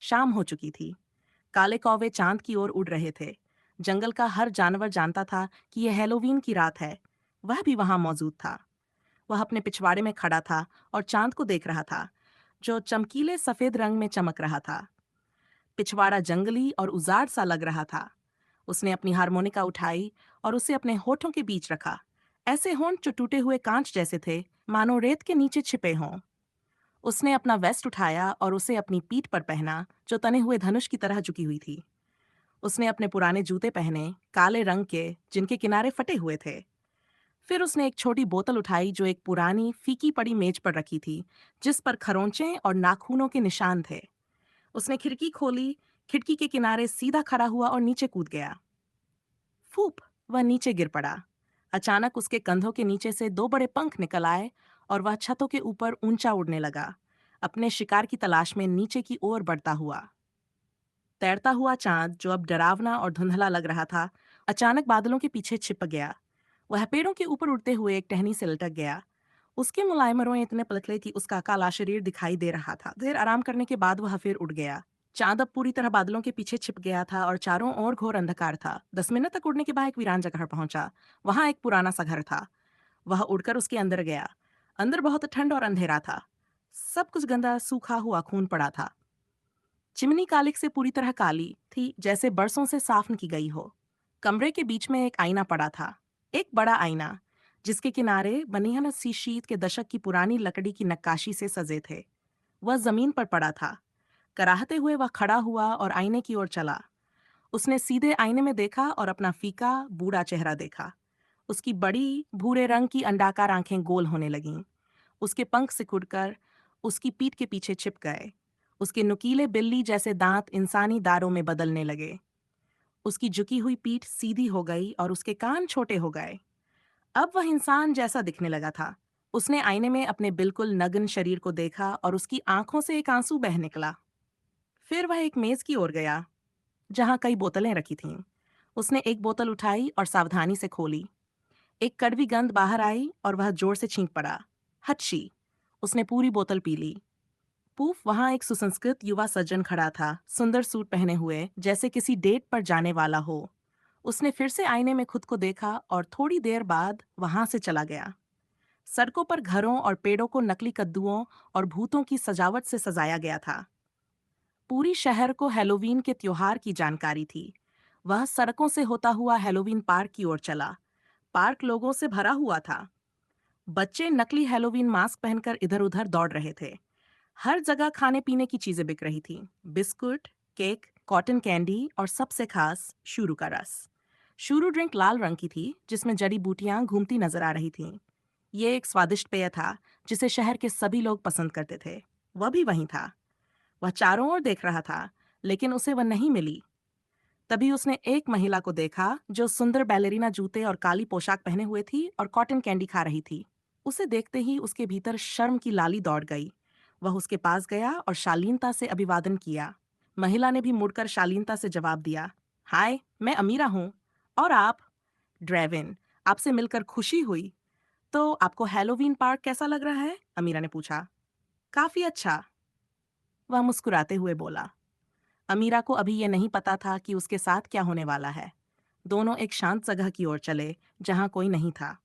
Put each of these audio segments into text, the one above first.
शाम हो चुकी थी। काले कौवे चांद की ओर उड़ रहे थे। जंगल का हर जानवर जानता था कि यह हैलोवीन की रात है। वह भी वहां मौजूद था। वह अपने पिछवाड़े में खड़ा था और चांद को देख रहा था, जो चमकीले सफेद रंग में चमक रहा था। पिछवाड़ा जंगली और उजाड़ सा लग रहा था। उसने अपनी हारमोनिका उठाई और उसे अपने होठों के बीच रखा। ऐसे होंठ जो टूटे हुए कांच जैसे थे, मानो रेत के नीचे छिपे हों। उसने अपना वेस्ट उठाया और उसे अपनी पीठ पर पहना, जो तने हुए धनुष की तरह झुकी हुई थी। उसने अपने पुराने जूते पहने, काले रंग के, जिनके किनारे फटे हुए थे। फिर उसने एक छोटी बोतल उठाई जो एक पुरानी फीकी पड़ी मेज पर रखी थी, जिस पर खरोंचे और नाखूनों के निशान थे। उसने खिड़की खोली, खिड़की के किनारे सीधा खड़ा हुआ और नीचे कूद गया। फूप! वह नीचे गिर पड़ा। अचानक उसके कंधों के नीचे से दो बड़े पंख निकल आए और वह छतों के ऊपर ऊंचा उड़ने लगा, अपने शिकार की तलाश में नीचे की ओर बढ़ता हुआ। तैरता हुआ चांद, जो अब डरावना और धुंधला लग रहा था, अचानक बादलों के पीछे छिप गया। वह पेड़ों के ऊपर उड़ते हुए एक टहनी से लटक गया। उसके मुलायम रोए इतने पतले कि उसका काला शरीर दिखाई दे रहा था। देर आराम करने के बाद वह फिर उड़ गया। चांद अब पूरी तरह बादलों के पीछे छिप गया था और चारों ओर घोर अंधकार था। 10 मिनट तक उड़ने के बाद एक वीरान जगह पहुंचा। वहां एक पुराना सा घर था। वह उड़कर उसके अंदर गया। अंदर बहुत ठंड और अंधेरा था। सब कुछ गंदा, सूखा हुआ खून पड़ा था। चिमनी कालिक से पूरी तरह काली थी, जैसे बरसों से साफ न की गई हो। कमरे के बीच में एक आईना पड़ा था। एक बड़ा आईना, जिसके किनारे बनियान सी शीत के दशक की पुरानी लकड़ी की नक्काशी से सजे थे। वह जमीन पर पड़ा था। कराहते हुए वह खड़ा हुआ और आईने की ओर चला। उसने सीधे आईने में देखा और अपना फीका, बूढ़ा चेहरा देखा। उसकी बड़ी, भूरे रंग की अंडाकार आंखें गोल होने लगीं। उसके पंख सिकुड़कर उसकी पीठ के पीछे छिप गए। उसके नुकीले बिल्ली जैसे दांत इंसानी दारों में बदलने लगे। उसकी झुकी हुई पीठ सीधी हो गई और उसके कान छोटे हो गए। अब वह इंसान जैसा दिखने लगा था। उसने आईने में अपने बिल्कुल नग्न शरीर को देखा और उसकी आंखों से एक आंसू बह निकला। फिर वह एक मेज की ओर गया, जहां कई बोतलें रखी थीं। उसने एक बोतल उठाई और सावधानी से खोली। एक कड़वी गंध बाहर आई और वह जोर से छींक पड़ा। हच्छी! उसने पूरी बोतल पी ली। पूफ! वहां एक सुसंस्कृत युवा सज्जन खड़ा था, सुंदर सूट पहने हुए, जैसे किसी डेट पर जाने वाला हो। उसने फिर से आईने में खुद को देखा और थोड़ी देर बाद वहां से चला गया। सड़कों पर घरों और पेड़ों को नकली कद्दुओं और भूतों की सजावट से सजाया गया था। पूरी शहर को हैलोवीन के त्योहार की जानकारी थी। वह सड़कों से होता हुआ हैलोवीन पार्क की ओर चला। पार्क लोगों से भरा हुआ था। बच्चे नकली हैलोवीन मास्क पहनकर इधर-उधर दौड़ रहे थे। हर जगह खाने पीने की चीजें बिक रही थीं। बिस्कुट, केक, कॉटन कैंडी और सबसे खास शुरू का रस। शुरू ड्रिंक लाल रंग की थी, जिसमें जड़ी बूटियां घूमती नजर आ रही थीं। ये एक स्वादिष्ट पेय था, जिसे शहर के सभी लोग पसंद करते थे। वह भी वहीं था। वह चारों ओर देख रहा था, लेकिन उसे वह नहीं मिली। तभी उसने एक महिला को देखा, जो सुंदर बैलेरिना जूते और काली पोशाक पहने हुए थी और कॉटन कैंडी खा रही थी। उसे देखते ही उसके भीतर शर्म की लाली दौड़ गई। वह उसके पास गया और शालीनता से अभिवादन किया। महिला ने भी मुड़कर शालीनता से जवाब दिया, हाय, मैं अमीरा हूँ। और आप? ड्रेविन, आपसे मिलकर खुशी हुई। तो आपको हैलोवीन पार्क कैसा लग रहा है? अमीरा ने पूछा। काफी अच्छा, वह मुस्कुराते हुए बोला। अमीरा को अभी यह नहीं पता था कि उसके साथ क्या होने वाला है। दोनों एक शांत जगह की ओर चले, जहां कोई नहीं था।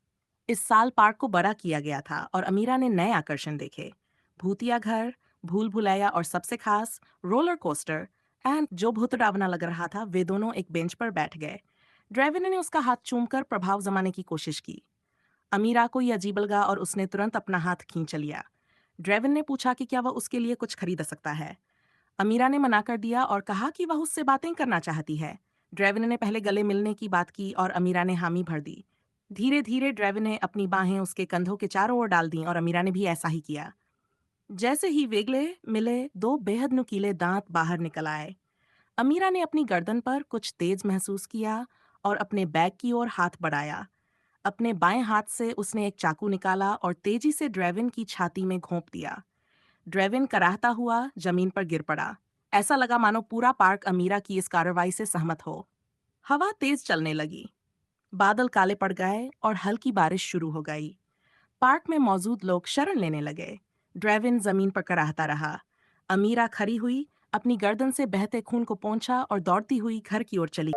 इस साल पार्क को बड़ा किया गया था और अमीरा ने नए आकर्षण देखे। भूतिया घर, भूल भुलैया और सबसे खास रोलर कोस्टर। एंड जो भूत डरावना लग रहा था, वे दोनों एक बेंच पर बैठ गए। ड्राइवर ने उसका हाथ चूमकर प्रभाव जमाने की कोशिश की। अमीरा को यह अजीब लगा और उसने तुरंत अपना हाथ खींच लिया। ड्रेविन ने पूछा कि क्या वह उसके लिए कुछ खरीद सकता है। अमीरा ने मना कर दिया और कहा कि वह उससे बातें करना चाहती है। ड्रेविन ने पहले गले मिलने की बात की और अमीरा ने हामी भर दी। धीरे धीरे ड्रेविन ने अपनी बाहें उसके कंधों के चारों ओर डाल दी और अमीरा ने भी ऐसा ही किया। जैसे ही वेगले मिले, दो बेहद नुकीले दांत बाहर निकल आए। अमीरा ने अपनी गर्दन पर कुछ तेज महसूस किया और अपने बैग की ओर हाथ बढ़ाया। अपने बाएं हाथ से उसने एक चाकू निकाला और तेजी से ड्रेविन की छाती में घोंप दिया। ड्रेविन कराहता हुआ जमीन पर गिर पड़ा। ऐसा लगा मानो पूरा पार्क अमीरा की इस कार्रवाई से सहमत हो। हवा तेज चलने लगी। बादल काले पड़ गए और हल्की बारिश शुरू हो गई। पार्क में मौजूद लोग शरण लेने लगे। ड्रेविन जमीन पर कराहता रहा। अमीरा खड़ी हुई, अपनी गर्दन से बहते खून को पोंछा और दौड़ती हुई घर की ओर चली।